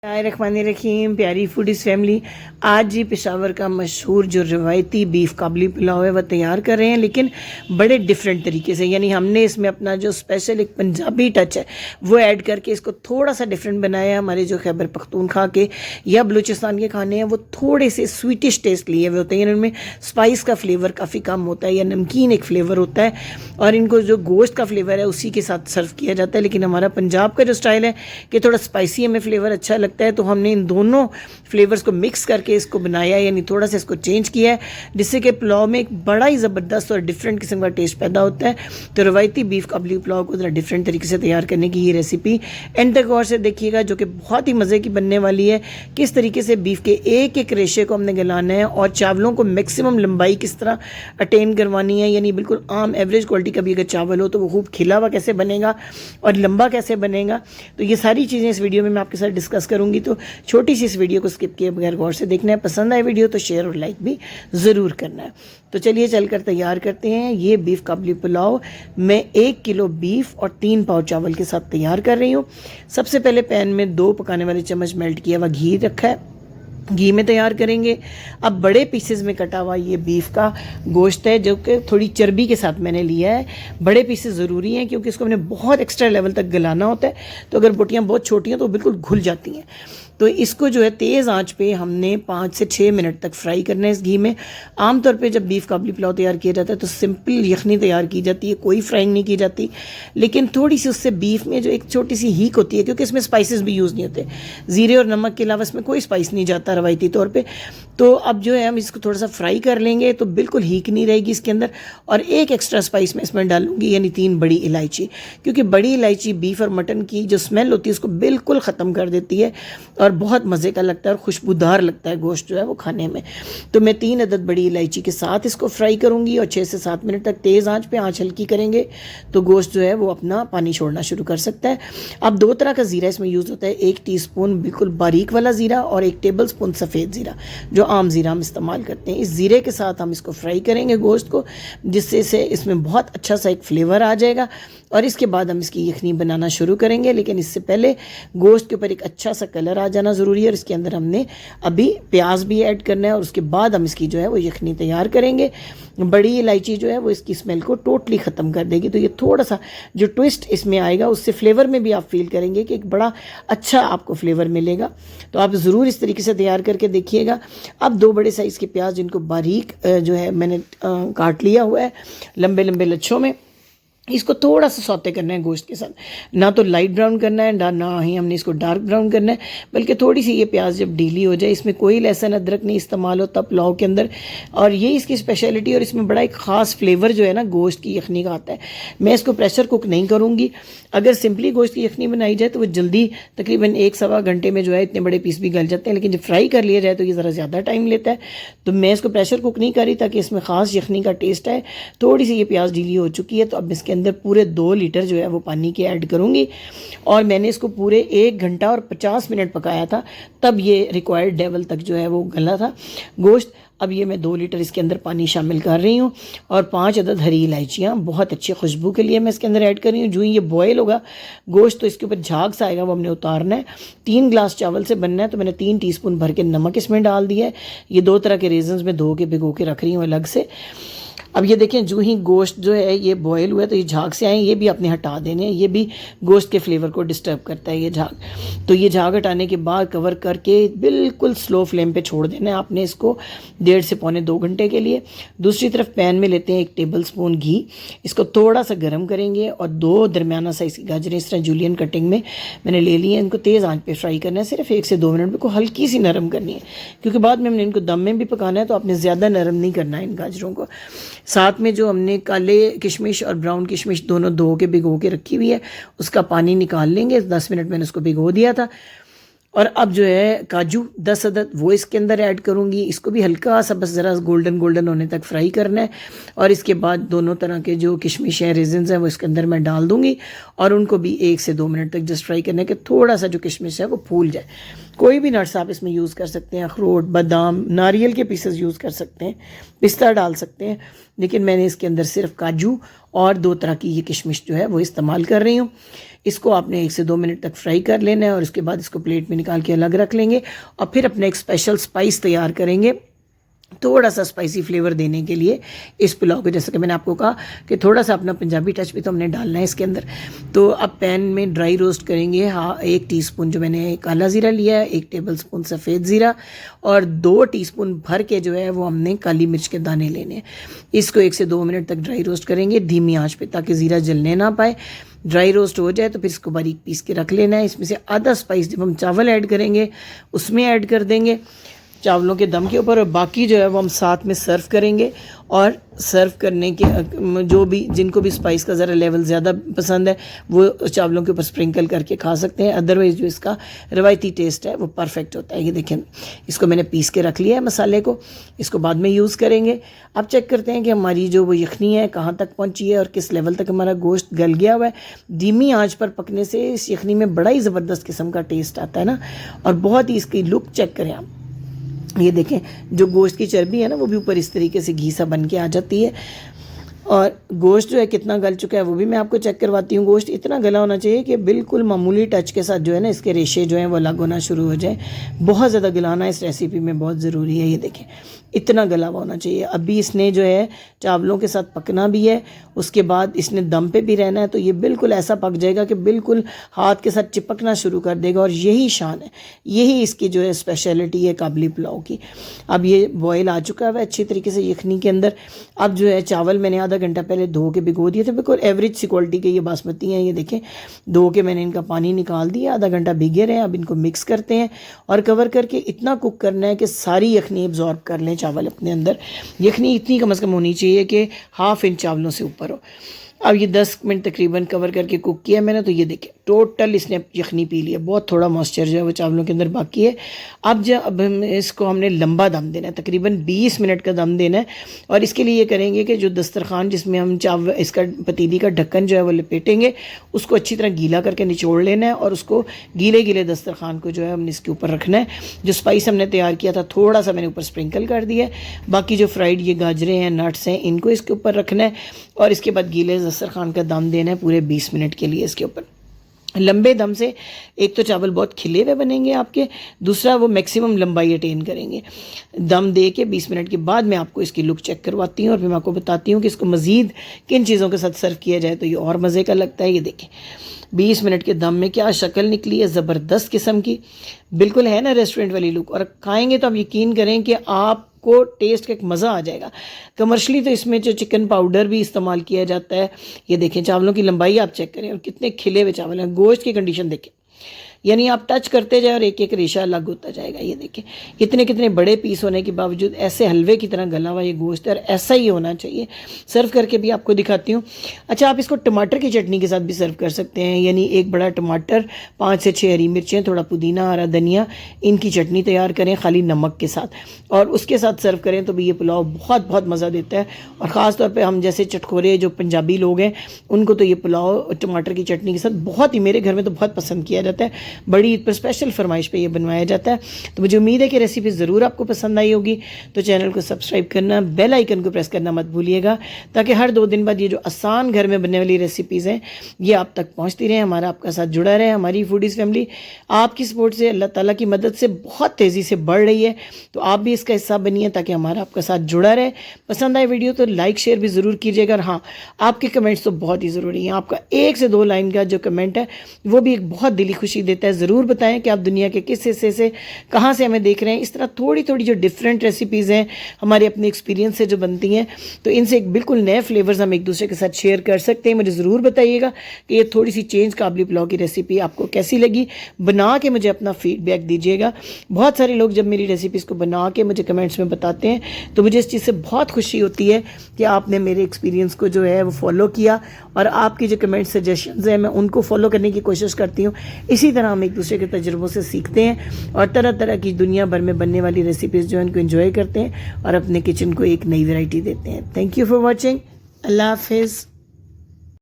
रहीम प्यारी foodies family. आज जी पेशावर का मशहूर जो रवायती बीफ काबली पुलाव है वह तैयार कर रहे हैं, लेकिन बड़े डिफरेंट तरीके से। यानी हमने इसमें अपना जो स्पेशल एक पंजाबी टच है वो ऐड करके इसको थोड़ा सा डिफरेंट बनाया है। हमारे जो खैबर पख्तूनख्वा के या बलूचिस्तान के खाने हैं वो थोड़े से स्वीटिश टेस्ट लिए हुए होते हैं, इनमें स्पाइस का फ्लेवर काफ़ी कम होता है या नमकीन एक फ्लेवर होता है, और इनको जो गोश्त का फ्लेवर है उसी के साथ सर्व किया जाता है। लेकिन हमारा पंजाब का जो स्टाइल है कि थोड़ा स्पाइसी हमें फ्लेवर अच्छा लगता है, तो हमने इन दोनों फ्लेवर्स को मिक्स करके इसको बनाया, यानी थोड़ा सा इसको चेंज किया है, जिससे कि पुलाव में एक बड़ा ही ज़बरदस्त और डिफरेंट किस्म का टेस्ट पैदा होता है। तो रवायती बीफ काबली पुलाव को ज़रा डिफरेंट तरीके से तैयार करने की ये रेसिपी एंड तक गौर से देखिएगा, जो कि बहुत ही मज़े की बनने वाली है। किस तरीके से बीफ के एक एक रेशे को हमने गलाना है और चावलों को मैक्सिमम लंबाई किस तरह अटेन करवानी है, यानी बिल्कुल आम एवरेज क्वालिटी का भी अगर चावल हो तो वो खूब खिला हुआ कैसे बनेगा और लंबा कैसे बनेगा। तो ये सारी चीज़ें इस वीडियो में मैं आपके साथ डिस्कस करूँगी। तो छोटी सी इस वीडियो को स्किप किए बगैर गौर से देखना है। पसंद आए वीडियो तो शेयर और लाइक भी ज़रूर करना है। तो चलिए चलकर तैयार करते हैं। ये बीफ काबली पुलाव मैं 1 किलो बीफ और 3 पाव चावल के साथ तैयार कर रही हूँ। सबसे पहले पैन में 2 पकाने वाले चम्मच मेल्ट किया हुआ घी रखा है, घी में तैयार करेंगे। अब बड़े पीसेस में कटा हुआ ये बीफ का गोश्त है, जो कि थोड़ी चर्बी के साथ मैंने लिया है। बड़े पीसेस ज़रूरी हैं क्योंकि इसको मैंने बहुत एक्स्ट्रा लेवल तक गलाना होता है, तो अगर बोटियाँ बहुत छोटी हैं तो बिल्कुल घुल जाती हैं। तो इसको जो है तेज़ आंच पे हमने 5 से 6 मिनट तक फ्राई करना है इस घी में। आमतौर पे जब बीफ काबली पुलाव तैयार किया जाता है तो सिंपल यखनी तैयार की जाती है, कोई फ्राइंग नहीं की जाती, लेकिन थोड़ी सी उससे बीफ में जो एक छोटी सी हीक होती है, क्योंकि इसमें स्पाइसेस भी यूज़ नहीं होते, ज़ीरे और नमक के अलावा इसमें कोई स्पाइस नहीं जाता रवायती तौर पर। तो अब जो है हम इसको थोड़ा सा फ्राई कर लेंगे तो बिल्कुल हीक नहीं रहेगी इसके अंदर। और एक एक्स्ट्रा स्पाइस मैं इसमें डालूंगी, यानी 3 बड़ी इलायची, क्योंकि बड़ी इलायची बीफ और मटन की जो स्मेल होती है उसको बिल्कुल ख़त्म कर देती है और बहुत मज़े का लगता है और खुशबूदार लगता है गोश्त जो है वो खाने में। तो मैं 3 अदद बड़ी इलायची के साथ इसको फ्राई करूँगी और 6 से 7 मिनट तक तेज़ आंच पे, आंच हल्की करेंगे तो गोश्त जो है वो अपना पानी छोड़ना शुरू कर सकता है। अब 2 तरह का ज़ीरा इसमें यूज़ होता है, 1 टीस्पून बिल्कुल बारीक वाला ज़ीरा और 1 टेबल स्पून सफ़ेद ज़ीरा, जो आम ज़ीरा हम इस्तेमाल करते हैं। इस ज़ीरे के साथ हम इसको फ्राई करेंगे गोश्त को, जिससे से इसमें बहुत अच्छा सा एक फ्लेवर आ जाएगा। और इसके बाद हम इसकी यखनी बनाना शुरू करेंगे, लेकिन इससे पहले गोश्त के ऊपर एक अच्छा सा कलर आ जाना ज़रूरी है। और इसके अंदर हमने अभी प्याज भी ऐड करना है और उसके बाद हम इसकी जो है वो यखनी तैयार करेंगे। बड़ी इलायची जो है वो इसकी स्मेल को टोटली ख़त्म कर देगी, तो ये थोड़ा सा जो ट्विस्ट इसमें आएगा उससे फ्लेवर में भी आप फील करेंगे कि एक बड़ा अच्छा आपको फ्लेवर मिलेगा। तो आप ज़रूर इस तरीके से तैयार करके देखिएगा। अब 2 बड़े साइज़ के प्याज, जिनको बारीक जो है मैंने काट लिया हुआ है लंबे लंबे लच्छों में, इसको थोड़ा सा सौते करना है गोश्त के साथ। ना तो लाइट ब्राउन करना है, ना ही हमने इसको डार्क ब्राउन करना है, बल्कि थोड़ी सी ये प्याज जब ढीली हो जाए, इसमें कोई लहसुन अदरक नहीं इस्तेमाल होता पुलाव के अंदर, और ये इसकी स्पेशलिटी और इसमें बड़ा एक ख़ास फ्लेवर जो है ना गोश्त की यखनी का आता है। मैं इसको प्रेशर कुक नहीं करूँगी। अगर सिंपली गोश्त की यखनी बनाई जाए तो वो जल्दी तकरीबन 1-1.25 घंटे में जो है इतने बड़े पीस भी गल जाते हैं, लेकिन जब फ्राई कर लिया जाए तो ये ज़रा ज़्यादा टाइम लेता है। तो मैं इसको प्रेशर कुक नहीं करी ताकि इसमें ख़ास यखनी का टेस्ट आए। थोड़ी सी ये प्याज ढीली हो चुकी है, तो अब इसके अंदर पूरे 2 लीटर जो है वो पानी के ऐड करूँगी। और मैंने इसको पूरे 1 घंटा और 50 मिनट पकाया था, तब ये रिक्वायर्ड लेवल तक जो है वो गला था गोश्त। अब ये मैं 2 लीटर इसके अंदर पानी शामिल कर रही हूँ और 5 अदद हरी इलायचियाँ बहुत अच्छी खुशबू के लिए मैं इसके अंदर ऐड कर रही हूँ। जो ही ये बॉयल होगा गोश्त तो इसके ऊपर झाग सा आएगा, वो हमने उतारना है। 3 गिलास चावल से बनना है, तो मैंने 3 टीस्पून भर के नमक इसमें डाल दिया है। ये 2 तरह के रेजन्स में धो के भिगो के रख रही हूँ अलग से। अब ये देखें, जो ही गोश्त जो है ये बॉयल हुआ है तो ये झाग से आए, ये भी आपने हटा देने हैं, ये भी गोश्त के फ्लेवर को डिस्टर्ब करता है ये झाग। तो ये झाग हटाने के बाद कवर करके बिल्कुल स्लो फ्लेम पे छोड़ देना है आपने इसको 1.5 से पौने 2 घंटे के लिए। दूसरी तरफ पैन में लेते हैं 1 टेबल स्पून घी, इसको थोड़ा सा गर्म करेंगे और 2 दरमियाना साइज़ की गाजरें इस तरह जूलियन कटिंग में मैंने ले ली हैं। इनको तेज़ आंच पे फ्राई करना है, सिर्फ 1 से 2 मिनट में, को हल्की सी नरम करनी है, क्योंकि बाद में हमने इनको दम में भी पकाना है, तो आपने ज़्यादा नरम नहीं करना है इन गाजरों को। साथ में जो हमने काले किशमिश और ब्राउन किशमिश दोनों धो के भिगो के रखी हुई है, उसका पानी निकाल लेंगे। 10 मिनट मैंने उसको भिगो दिया था। और अब जो है काजू 10 अदद वो इसके अंदर ऐड करूँगी। इसको भी हल्का सा बस ज़रा गोल्डन गोल्डन होने तक फ्राई करना है। और इसके बाद दोनों तरह के जो किशमिश हैं, रेजिन्स हैं, वो इसके अंदर मैं डाल दूँगी और उनको भी 1 से 2 मिनट तक जस्ट फ्राई करना है कि थोड़ा सा जो किशमिश है वो फूल जाए। कोई भी नट्स आप इसमें यूज़ कर सकते हैं, अखरोट, बादाम, नारियल के पीसेस यूज़ कर सकते हैं, पिस्ता डाल सकते हैं, लेकिन मैंने इसके अंदर सिर्फ काजू और 2 तरह की ये किशमिश जो है वो इस्तेमाल कर रही हूँ। इसको आपने 1 से 2 मिनट तक फ्राई कर लेना है और उसके बाद इसको प्लेट में निकाल के अलग रख लेंगे और फिर अपना एक स्पेशल स्पाइस तैयार करेंगे थोड़ा सा स्पाइसी फ्लेवर देने के लिए इस पुलाव को। जैसे कि मैंने आपको कहा कि थोड़ा सा अपना पंजाबी टच भी तो हमने डालना है इसके अंदर। तो अब पैन में ड्राई रोस्ट करेंगे 1 टीस्पून जो मैंने काला ज़ीरा लिया है, 1 टेबलस्पून सफ़ेद ज़ीरा और 2 टीस्पून भर के जो है वो हमने काली मिर्च के दाने लेने हैं। इसको 1 से 2 मिनट तक ड्राई रोस्ट करेंगे धीमी आंच पे ताकि ज़ीरा जलने ना पाए। ड्राई रोस्ट हो जाए तो फिर इसको बारीक पीस के रख लेना है। इसमें से आधा स्पाइस जब हम चावल ऐड करेंगे उसमें ऐड कर देंगे चावलों के दम के ऊपर और बाकी जो है वो हम साथ में सर्व करेंगे। और सर्व करने के जो भी जिनको भी स्पाइस का ज़रा लेवल ज़्यादा पसंद है वो चावलों के ऊपर स्प्रिंकल करके खा सकते हैं, अदरवाइज़ जो इसका रवायती टेस्ट है वो परफेक्ट होता है। ये देखें इसको मैंने पीस के रख लिया है मसाले को, इसको बाद में यूज़ करेंगे। अब चेक करते हैं कि हमारी जो वो यखनी है कहाँ तक पहुँची है और किस लेवल तक हमारा गोश्त गल गया हुआ है। धीमी आँच पर पकने से इस यखनी में बड़ा ही ज़बरदस्त किस्म का टेस्ट आता है ना, और बहुत ही इसकी लुक चेक करें आप। ये देखें जो गोश्त की चर्बी है ना वो भी ऊपर इस तरीके से घी सा बन के आ जाती है। और गोश्त जो है कितना गल चुका है वो भी मैं आपको चेक करवाती हूँ। गोश्त इतना गला होना चाहिए कि बिल्कुल मामूली टच के साथ जो है ना इसके रेशे जो हैं वो अलग होना शुरू हो जाए। बहुत ज़्यादा गलाना इस रेसिपी में बहुत ज़रूरी है। ये देखें इतना गला हुआ होना चाहिए। अभी इसने जो है चावलों के साथ पकना भी है, उसके बाद इसने दम पे भी रहना है। तो ये बिल्कुल ऐसा पक जाएगा कि बिल्कुल हाथ के साथ चिपकना शुरू कर देगा और यही शान है, यही इसकी जो है स्पेशलिटी है काबली पुलाव की। अब ये बॉयल आ चुका है अच्छी तरीके से यखनी के अंदर। अब जो है चावल मैंने आधा घंटा पहले धो के भिगो दिए थे, बिल्कुल एवरेज सी क्वालिटी के ये बासमती हैं। ये देखें धो के मैंने इनका पानी निकाल दिया, आधा घंटा भिगे रहे हैं। अब इनको मिक्स करते हैं और कवर करके इतना कुक करना है कि सारी यखनी एब्जॉर्ब कर लें चावल अपने अंदर। यखनी इतनी कम से कम होनी चाहिए कि 1/2 इंच चावलों से ऊपर हो। अब ये 10 मिनट तकरीबन कवर करके कुक किया मैंने। तो ये देखें टोटल इसने यखनी पी लिया, बहुत थोड़ा मॉइस्चर जो है वो चावलों के अंदर बाकी है। अब हम इसको हमने लंबा दम देना है, तकरीबन 20 मिनट का दम देना है। और इसके लिए ये करेंगे कि जो दस्तरखान जिसमें हम चावल इसका पतीली का ढक्कन जो है वो लपेटेंगे उसको अच्छी तरह गीला करके निचोड़ लेना है और उसको गीले गीले दस्तरखान को जो है हमने इसके ऊपर रखना है। जो स्पाइस हमने तैयार किया था थोड़ा सा मैंने ऊपर स्प्रिंकल कर दिया है। बाकी जो फ्राइड ये गाजरें हैं, नट्स हैं, इनको इसके ऊपर रखना है और इसके बाद गीले दस्तरखान का दम देना है पूरे 20 मिनट के लिए इसके ऊपर। लंबे दम से एक तो चावल बहुत खिले हुए बनेंगे आपके, दूसरा वो मैक्सिमम लंबाई अटेन करेंगे। दम दे के 20 मिनट के बाद मैं आपको इसकी लुक चेक करवाती हूँ और फिर मैं आपको बताती हूँ कि इसको मज़ीद किन चीज़ों के साथ सर्व किया जाए तो ये और मज़े का लगता है। ये देखें 20 मिनट के दम में क्या शक्ल निकली है, ज़बरदस्त किस्म की, बिल्कुल है ना रेस्टोरेंट वाली लुक। और खाएंगे तो आप यकीन करें कि आपको टेस्ट का एक मज़ा आ जाएगा। कमर्शली तो इसमें जो चिकन पाउडर भी इस्तेमाल किया जाता है। ये देखें चावलों की लंबाई आप चेक करें और कितने खिले हुए चावल हैं। गोश्त की कंडीशन देखें, यानी आप टच करते जाए और एक एक रेशा अलग होता जाएगा। ये देखें कितने कितने बड़े पीस होने के बावजूद ऐसे हलवे की तरह गला हुआ ये गोश्त है और ऐसा ही होना चाहिए। सर्व करके भी आपको दिखाती हूँ। अच्छा, आप इसको टमाटर की चटनी के साथ भी सर्व कर सकते हैं, यानी एक बड़ा टमाटर, 5 से 6 हरी मिर्चें, थोड़ा पुदीना, हरा धनिया, इनकी चटनी तैयार करें खाली नमक के साथ और उसके साथ सर्व करें तो भी ये पुलाव बहुत बहुत मज़ा देता है। और ख़ास तौर पर हम जैसे चटखोरे जो पंजाबी लोग हैं उनको तो ये पुलाव टमाटर की चटनी के साथ बहुत ही, मेरे घर में तो बहुत पसंद किया जाता है। बड़ी ईद पर स्पेशल फरमाइश पे ये बनवाया जाता है। तो मुझे उम्मीद है कि रेसिपी ज़रूर आपको पसंद आई होगी। तो चैनल को सब्सक्राइब करना, बेल आइकन को प्रेस करना मत भूलिएगा ताकि हर 2 दिन बाद ये जो आसान घर में बनने वाली रेसिपीज़ हैं ये आप तक पहुँचती रहें, हमारा आपका साथ जुड़ा रहे। हमारी फूडीज़ फैमिली आपकी सपोर्ट से, अल्लाह ताला की मदद से बहुत तेज़ी से बढ़ रही है। तो आप भी इसका हिस्सा बनिए ताकि हमारा आपका साथ जुड़ा रहे। पसंद आए वीडियो तो लाइक शेयर भी ज़रूर कीजिएगा। और हाँ, आपके कमेंट्स तो बहुत ही ज़रूरी हैं। आपका 1 से 2 लाइन का जो कमेंट है वो भी एक बहुत दिली खुशी देता है। ज़रूर बताएं कि आप दुनिया के किस हिस्से से, कहाँ से हमें देख रहे हैं। इस तरह थोड़ी थोड़ी जो डिफरेंट रेसिपीज़ हैं हमारे अपने एक्सपीरियंस से जो बनती हैं तो इनसे एक बिल्कुल नए फ्लेवर्स हम एक दूसरे के साथ शेयर कर सकते हैं। मुझे ज़रूर बताइएगा कि ये थोड़ी सी चेंज काबली पुलाव की रेसिपी आपको कैसी लगी। बना के मुझे अपना फीडबैक दीजिएगा। बहुत सारे लोग जब मेरी रेसिपीज़ को बना के मुझे कमेंट्स में बताते हैं तो मुझे इस चीज़ से बहुत खुशी होती है कि आपने मेरे एक्सपीरियंस को जो है वो फॉलो किया और आपकी जो कमेंट सजेशंस हैं मैं उनको फॉलो करने की कोशिश करती हूँ। इसी तरह हम एक दूसरे के तजुर्बों से सीखते हैं और तरह तरह की दुनिया भर में बनने वाली रेसिपीज़ जो है उनको एंजॉय करते हैं और अपने किचन को एक नई वैरायटी देते हैं। Thank you for watching. अल्लाह हाफिज़।